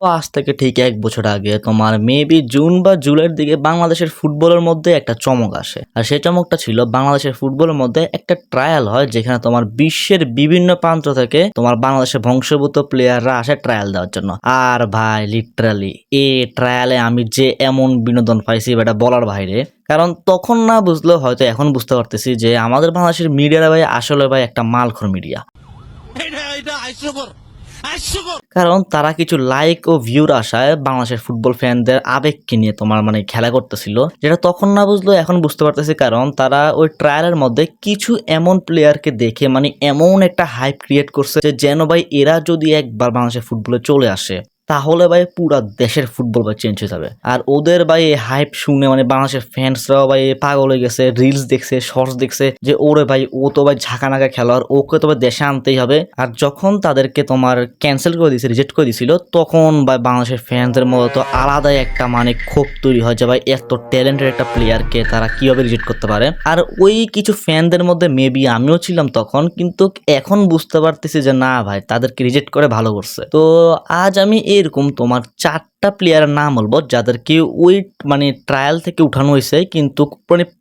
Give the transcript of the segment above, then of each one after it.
তো আজ থেকে ঠিক ১ বছর আগে তোমার মেবি জুন বা জুলাইয়ের দিকে বাংলাদেশের ফুটবলের মধ্যে একটা চমক আসে। আর সেই চমকটা ছিল বাংলাদেশের ফুটবলের মধ্যে একটা ট্রায়াল হয়, যেখানে তোমার বিশ্বের বিভিন্ন প্রান্ত থেকে তোমার বাংলাদেশের বংশোদ্ভূত প্লেয়াররা আসে ট্রায়াল দেওয়ার জন্য। আর ভাই লিটারালি এই ট্রায়ালে আমি যে এমন বিনোদন পাইছি এটা বলার বাইরে। কারণ তখন না বুঝলেও হয়তো এখন বুঝতে পারতেছি যে আমাদের বাংলাদেশের মিডিয়ারা ভাই আসলে ভাই একটা মালখোর মিডিয়া। কারণ তারা কিছু লাইক ও ভিউর আশায় বাংলাদেশের ফুটবল ফ্যানদের আবেগকে নিয়ে তোমার খেলা করতেছিল, যেটা তখন না বুঝলো এখন বুঝতে পারতেছি। কারণ তারা ওই ট্রায়ালের মধ্যে কিছু এমন প্লেয়ারকে দেখে এমন একটা হাইপ ক্রিয়েট করছে যে যেন ভাই এরা যদি একবার বাংলাদেশের ফুটবলে চলে আসে তাহলে ভাই পুরা দেশের ফুটবল ভাই চেঞ্জ হয়ে যাবে। আর ওদের ভাই এই হাইপ শুনে বাংলাদেশের ফ্যান্সরাও ভাই পাগল হয়ে গেছে, রিলস দেখছে, শর্টস দেখছে যে ওরে ভাই ও তো ভাই ঝাঁকানাকা খেলোয়াড়, ওকে তো ভাই দেশে আনতেই হবে। আর যখন তাদেরকে তোমার ক্যান্সেল করে দিয়েছে, রিজেক্ট করে দিয়েছিল, তখন ভাই বাংলাদেশের ফ্যান্সদের মধ্যে তো আলাদাই একটা ক্ষোভ তৈরি হয় যে ভাই এত ট্যালেন্টেড একটা প্লেয়ারকে তারা কিভাবে রিজেক্ট করতে পারে। আর ওই কিছু ফ্যানদের মধ্যে মেবি আমিও ছিলাম তখন, কিন্তু এখন বুঝতে পারতেছি যে না ভাই তাদেরকে রিজেক্ট করে ভালো করছে। তো আজ আমি এরকম তোমার 4টা প্লেয়ারের নাম বলবো যাদেরকে ওই ট্রায়াল থেকে উঠানো হয়েছে, কিন্তু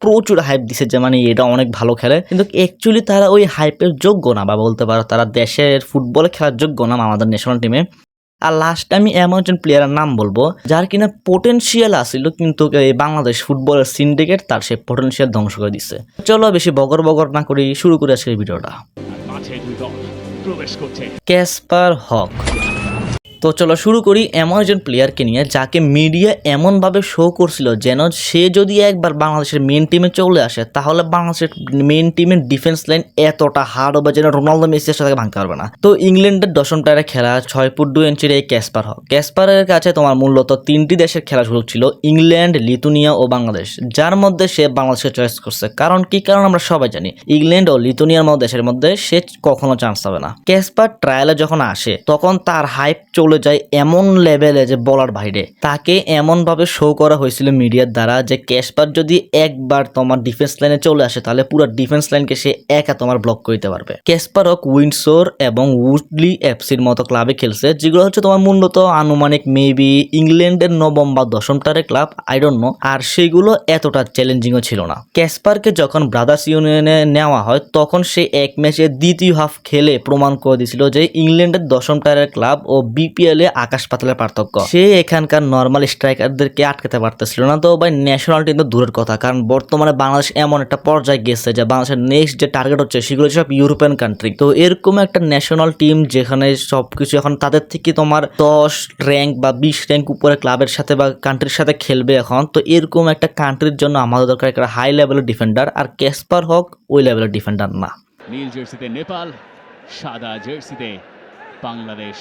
প্রচুর হাইপ দিছে যে এটা অনেক ভালো খেলে, কিন্তু অ্যাকচুয়ালি তারা ওই হাইপের যোগ্য না, বা বলতে পারো তারা দেশের ফুটবলে খেলার যোগ্য না আমাদের ন্যাশনাল টিমে। আর লাস্ট আমি এমন একজন প্লেয়ারের নাম বলবো যার কিনা পোটেনশিয়াল আসছিল, কিন্তু এই বাংলাদেশ ফুটবলের সিন্ডিকেট তার সেই পোটেনশিয়াল ধ্বংস করে দিচ্ছে। চলো বেশি বগর বগর না করি, শুরু করে আজকের ভিডিওটা। ক্যাসপার হক। তো চলো শুরু করি এমন একজন প্লেয়ারকে নিয়ে যাকে মিডিয়া এমনভাবে শো করছিল যেন সে যদি একবার বাংলাদেশের মেন টিমে চলে আসে তাহলে বাংলাদেশের মেন টিমের ডিফেন্স লাইন এতটা হার্ড হবে যেন রোনালদো মেসির সাথে ভাঙতে পারবে না। তো ইংল্যান্ডের 10ম টায়ারে খেলা 6 ফুট 2 ইঞ্চির এই ক্যাসপার হক। ক্যাসপারের কাছে তোমার মূলত 3টি দেশের খেলা সুযোগ ছিল, ইংল্যান্ড, লিথুনিয়া ও বাংলাদেশ, যার মধ্যে সে বাংলাদেশকে চয়েস করছে। কারণ কি? কারণ আমরা সবাই জানি ইংল্যান্ড ও লিথুনিয়ার মতো দেশের মধ্যে সে কখনো চান্স পাবে না। ক্যাসপার ট্রায়ালে যখন আসে তখন তার হাইপ চলে যায় এমন লেভেলে যে বলার বাইরে। তাকে এমন ভাবে শো করা হয়েছিল মিডিয়ার দ্বারা যে ক্যাসপার যদি একবার তোমার ডিফেন্স লাইনে চলে আসে তাহলে পুরো ডিফেন্স লাইনকে সে একা তোমার ব্লক করতে পারবে। ক্যাসপার হক উইন্ডসোর এবং উডলি এফসির মতো ক্লাবে খেলছে, যেগুলো হচ্ছে তোমার মূলত আনুমানিক মেবি ইংল্যান্ডের 9ম বা 10ম টায়ারের ক্লাব, আই ডোন্ট নো। আর সেগুলো এতটা চ্যালেঞ্জিংও ছিল না। ক্যাসপারকে যখন ব্রাদার্স ইউনিয়নে নেওয়া হয় তখন সে এক ম্যাচে দ্বিতীয় হাফ খেলে প্রমাণ করে দিয়েছিল যে ইংল্যান্ডের 10ম টায়ারের ক্লাব ও বিপিএল এ আকাশ পাতালের পার্থক্য। সে এখানকার নর্মাল স্ট্রাইকারদেরকে আটকাতে পারতেছিল না। তো ভাই ন্যাশনাল টিম তো দূরের কথা, কারণ বর্তমানে বাংলাদেশ এমন একটা পর্যায়ে গেছে যে বাংলাদেশের নেক্সট যে টার্গেট হচ্ছে সেগুলো সব ইউরোপিয়ান কান্ট্রি। তো এরকম একটা ন্যাশনাল টিম যেখানে সবকিছু এখন তাদের থেকে তোমার 10 র্যাঙ্ক বা 20 র্যাঙ্ক উপরে ক্লাবের সাথে বা কান্ট্রির সাথে খেলবে এখন। তো এরকম একটা কান্ট্রির জন্য আমাদের দরকার একটা হাই লেভেলের ডিফেন্ডার, আর ক্যাসপার হক ওই লেভেলের ডিফেন্ডার না। নীল জার্সিতে নেপাল, সাদা জার্সিতে বাংলাদেশ।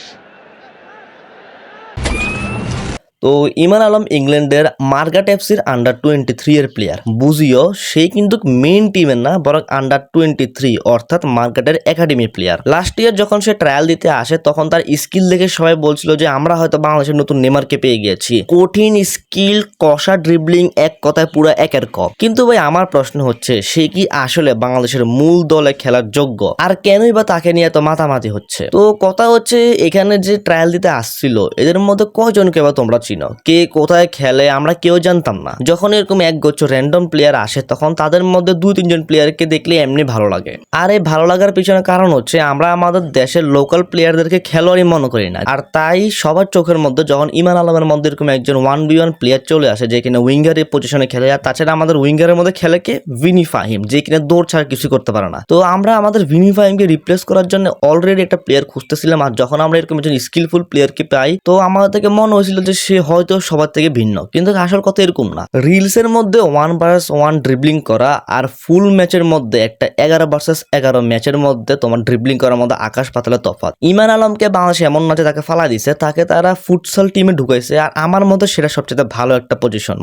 তো ইমান আলম ইংল্যান্ডের মার্গাট এফসির আন্ডার 23 এর প্লেয়ার। বুঝিও সে কিন্তু মেইন টিমের না, বরং আন্ডার 23 অর্থাৎ মার্গাটের একাডেমি প্লেয়ার। লাস্ট ইয়ার যখন সে ট্রায়াল দিতে আসে তখন তার স্কিল দেখে সবাই বলছিল যে আমরা হয়তো বাংলাদেশের নতুন নেমারকে পেয়ে গিয়েছি। কঠিন স্কিল, কষা ড্রিবলিং, এক কথায় পুরো একের ক। কিন্তু ভাই আমার প্রশ্ন হচ্ছে সে কি আসলে বাংলাদেশের মূল দলে খেলার যোগ্য? আর কেনই বা তাকে নিয়ে এত মাতামাতি হচ্ছে? তো কথা হচ্ছে এখানে যে ট্রায়াল দিতে আসছিল এদের মধ্যে কয়জনকে বা তোমরা চিনো? কে কোথায় খেলে আমরা কেউ জানতাম না। যখন এরকম একগুচ্ছ র্যান্ডম প্লেয়ার আসে তখন তাদের মধ্যে 2-3 জন প্লেয়ারকে দেখলে এমনি ভালো লাগে। আর এই ভালো লাগার পিছনে কারণ হচ্ছে আমরা আমাদের দেশের লোকাল প্লেয়ারদেরকে খেলোয়াড়ই মনে করি না। আর তাই সবার চোখের মধ্যে যখন ইমান আলমের মধ্যে এরকম একজন 1v1 প্লেয়ার চলে আসে যে কিনা উইঙ্গারের পজিশনে খেলে, আর তাছাড়া আমাদের উইঙ্গারের মধ্যে খেলে কে? ভিনি ফাহিম, যে কিনা দৌড় ছাড়া কিছু করতে পারে না। তো আমরা আমাদের ভিনি ফাহিমকে রিপ্লেস করার জন্য অলরেডি একটা প্লেয়ার খুঁজতেছিলাম। আর যখন আমরা এরকম একজন স্কিলফুল প্লেয়ারকে পাই তো আমাদের থেকে মনে হয়েছিল যে সে হয়তো সবার থেকে ভিন্ন, কিন্তু আসল কথা এরকম না। রিলসের মধ্যে 1 ভার্সেস 1 ড্রিবলিং করা আর ফুল ম্যাচের মধ্যে একটা 11 ভার্সেস 11 ম্যাচের মধ্যে তোমার ড্রিবলিং করার মধ্যে আকাশ পাতালের তফাৎ। ইমান আলমকে বাংলাদেশ এমন না যে তাকে ফালা দিছে, তাকে তারা ফুটসাল টিমে ঢুকাইছে। আর আমার মধ্যে সেটা সবচেয়ে ভালো একটা পজিশন।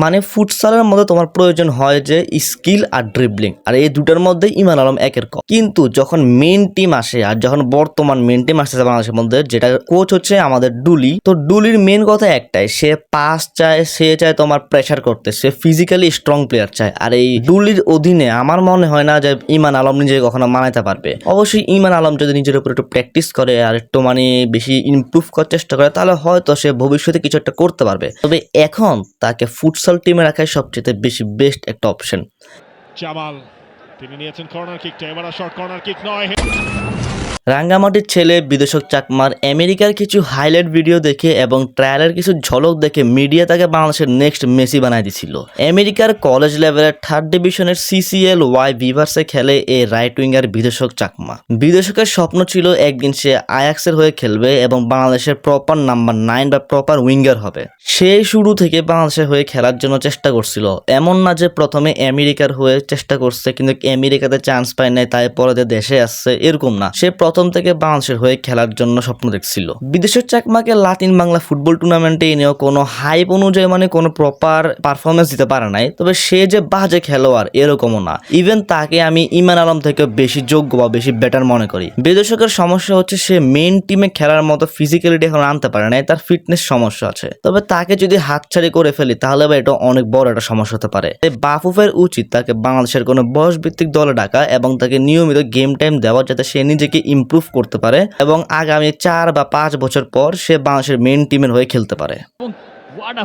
মানে ফুটসালের মধ্যে তোমার প্রয়োজন হয় যে স্কিল আর ড্রিবলিং, আর এই দুটার মধ্যে ইমান আলম একের ক। কিন্তু যখন মেন টিম আসে, আর যখন বর্তমান মেন টিম আসতেছে বাংলাদেশের মধ্যে, যেটা কোচ হচ্ছে আমাদের ডুলি, তো ডুলির মেন কথা একটাই, সে পাস চায়, সে চায় তোমার প্রেসার করতে, সে ফিজিক্যালি স্ট্রং প্লেয়ার চায়। আর এই ডুলির অধীনে আমার মনে হয় না যে ইমান আলম নিজেকে কখনো মানাইতে পারবে। অবশ্যই ইমান আলম যদি নিজের উপর একটু প্র্যাকটিস করে আর একটু মানে বেশি ইমপ্রুভ করার চেষ্টা করে তাহলে হয়তো সে ভবিষ্যতে কিছু একটা করতে পারবে। তবে এখন তাকে ফুটসাল টিমে রাখাই সবচেয়ে বেশি বেস্ট একটা অপশন। জামাল তিনি নিয়েছেন কর্নার কিকটা, এবার শর্ট কর্নার কিক নয়। রাঙ্গামাটির ছেলে বিদেশক চাকমার আমেরিকার কিছু হাইলাইট ভিডিও দেখে এবং ট্রায়ালের কিছু ঝলক দেখে মিডিয়া তাকে বাংলাদেশের নেক্সট মেসি বানাই দিছিল। আমেরিকার কলেজ লেভেলের 3rd ডিভিশনের CCL ওয়াই ভিভার্সে খেলে এই রাইট উইঙ্গার বিদেশক চাকমা। বিদেশকের স্বপ্ন ছিল একদিন সে আয়াক্সের হয়ে খেলবে এবং বাংলাদেশের প্রপার নাম্বার 9 বা প্রপার উইঙ্গার হবে। সে শুরু থেকে বাংলাদেশের হয়ে খেলার জন্য চেষ্টা করছিল। এমন না যে প্রথমে আমেরিকার হয়ে চেষ্টা করছে কিন্তু আমেরিকাতে চান্স পায় নাই তাই পরে দেশে আসছে, এরকম না। সে প্রথম থেকে বাংলাদেশের হয়ে খেলার জন্য স্বপ্ন দেখছিল। বিদেশের চাকমাকে লাতিন বাংলা ফুটবল টুর্নামেন্টে এনেও কোনো হাইপ অনুযায়ী মানে কোনো প্রপার পারফরমেন্স দিতে পারে নাই। তবে সে যে বাজে খেলোয়াড় এরকমও না। ইভেন তাকে আমি ইমান আলম থেকে বেশি যোগ্য বা বেশি বেটার মনে করি। বিদেশকের সমস্যা হচ্ছে সে মেইন টিমে খেলার মতো ফিজিক্যালিটি এখন আনতে পারে নাই, তার ফিটনেস সমস্যা আছে। তবে তাকে যদি হাতছাড়ি করে ফেলি তাহলে এটা অনেক বড় একটা সমস্যা হতে পারে। বাফুফের উচিত তাকে বাংলাদেশের কোনো বয়সভিত্তিক দলে ডাকা এবং তাকে নিয়মিত গেম টাইম দেওয়া যাতে সে নিজেকে ইমপ্রুভ করতে পারে এবং আগামী 4 বা 5 বছর পর সে বাংলাদেশের মেইন টিমের হয়ে খেলতে পারে। What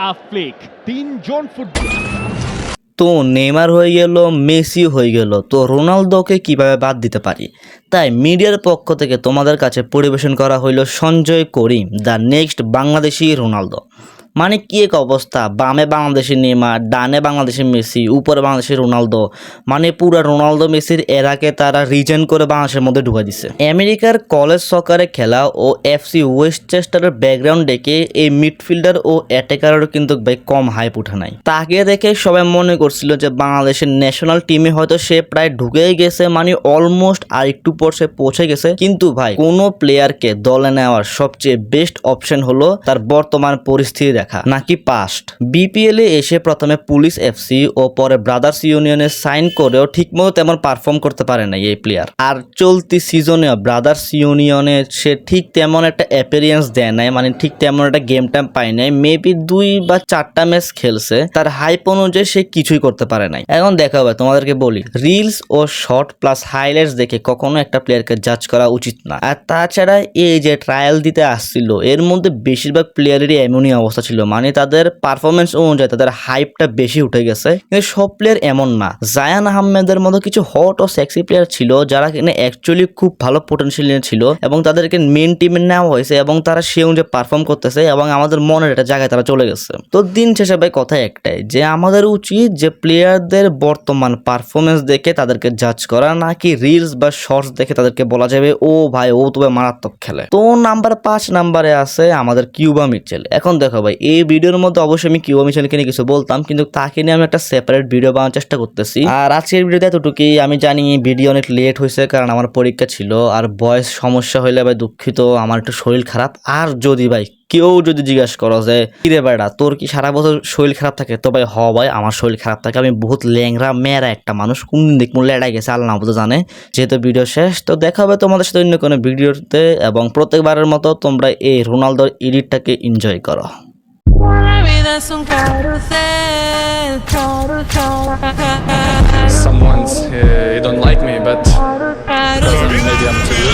a flick! 3 জন ফুটবল। তো নেইমার হয়ে গেল, মেসি হয়ে গেল, তো রোনালদোকে কিভাবে বাদ দিতে পারি? তাই মিডিয়ার পক্ষ থেকে তোমাদের কাছে পরিবেশন করা হইল সঞ্জয় করিম, দ্য নেক্সট বাংলাদেশি রোনালদো। মানে কি এক অবস্থা, বামে বাংলাদেশি নেইমার, ডানে বাংলাদেশি মেসি, উপরে বাংলাদেশি রোনালদো। মানে পুরো রোনালদো মেসির এরাকে তারা রিজেন করে বাংলাদেশের মধ্যে ঢুকা দিচ্ছে। আমেরিকার কলেজ সকারে খেলা ও FC ওয়েস্টচেস্টারের ব্যাকগ্রাউন্ড ডেকে এই মিডফিল্ডার ও অ্যাটাকারেরও কিন্তু ভাই কম হাইপ উঠে নাই। তাকে দেখে সবাই মনে করছিল যে বাংলাদেশের ন্যাশনাল টিমে হয়তো সে প্রায় ঢুকেই গেছে, মানে অলমোস্ট আর একটু পর সে পৌঁছে গেছে। কিন্তু ভাই কোনো প্লেয়ারকে দলে নেওয়ার সবচেয়ে বেস্ট অপশন হলো তার বর্তমান পরিস্থিতি দেখা নাকি পাস্ট। BPL এ এসে প্রথমে পুলিশ FC ও পরে ব্রাদার্স ইউনিয়নে সাইন করেও ঠিকমতো তেমন পারফর্ম করতে পারে না এই প্লেয়ার। আর চলতি সিজনেও ব্রাদার্স ইউনিয়নে সে ঠিক তেমন একটা অ্যাপিয়ারেন্স দেয় নাই, মানে ঠিক তেমন একটা গেম টাইম পায় নাই। মেবি 2 বা 4টা ম্যাচ খেলছে, তার হাইপ অনুযায়ী সে কিছুই করতে পারে নাই। এখন দেখা হবে, তোমাদেরকে বলি রিলস ও শর্ট প্লাস হাইলাইটস দেখে কখনো একটা প্লেয়ারকে জাজ করা উচিত না। আর তাছাড়া এই যে ট্রায়াল দিতে আসছিল এর মধ্যে বেশিরভাগ প্লেয়ারেরই এমনই অবস্থা ছিল, মানে তাদের পারফরমেন্স অনুযায়ী তাদের হাইপটা বেশি উঠে গেছে। কিন্তু সব প্লেয়ার এমন না। জায়ান আহমেদের মতো কিছু হট ও সেক্সি প্লেয়ার ছিল যারা কিনা অ্যাকচুয়ালি খুব ভালো পোটেনশিয়াল ছিল এবং তাদেরকে মেইন টিমে নেওয়া হয়েছে এবং তারা সে অনুযায়ী পারফর্ম করতেছে এবং আমাদের মনের একটা জায়গায় তারা চলে গেছে। তো দিন শেষে ভাই কথা একটাই যে আমাদের উচিত যে প্লেয়ারদের বর্তমান পারফরমেন্স দেখে তাদেরকে জাজ করা, নাকি রিলস বা শর্টস দেখে তাদেরকে বলা যাবে ও ভাই ও তবে মারাত্মক খেলে। তো নাম্বার 5 নাম্বারে আছে আমাদের কিউবা মিচেল। এখন দেখো ভাই এই ভিডিওর মধ্যে অবশ্যই আমি কিউবা মিচেলকে নিয়ে কিছু বলতাম, কিন্তু তাকে নিয়ে আমি একটা সেপারেট ভিডিও বানানোর চেষ্টা করতেছি। আর আজকের ভিডিওতে এতটুকুই। আমি জানি ভিডিও অনেক লেট হয়েছে কারণ আমার পরীক্ষা ছিল আর বয়স সমস্যা হইলে ভাই দুঃখিত, আমার একটু শরীর খারাপ। আর যদি ভাই কেউ যদি জিজ্ঞাসা করো যে কিরে বেড়া তোর কি সারা বছর শরীর খারাপ থাকে, তো ভাই ভাই আমার শরীর খারাপ থাকে। আমি বহুত ল্যাংরা মেয়েরা একটা মানুষ, কোন দিক মূল্যে এড়াই গেছে আল্লাহ তো জানে। যেহেতু ভিডিও শেষ, তো দেখা হবে তোমাদের সাথে অন্য কোনো ভিডিওতে এবং প্রত্যেকবারের মতো তোমরা এই রোনালদোর এডিটটাকে এনজয় করো। Someone's he don't like me, but doesn't maybe I'm too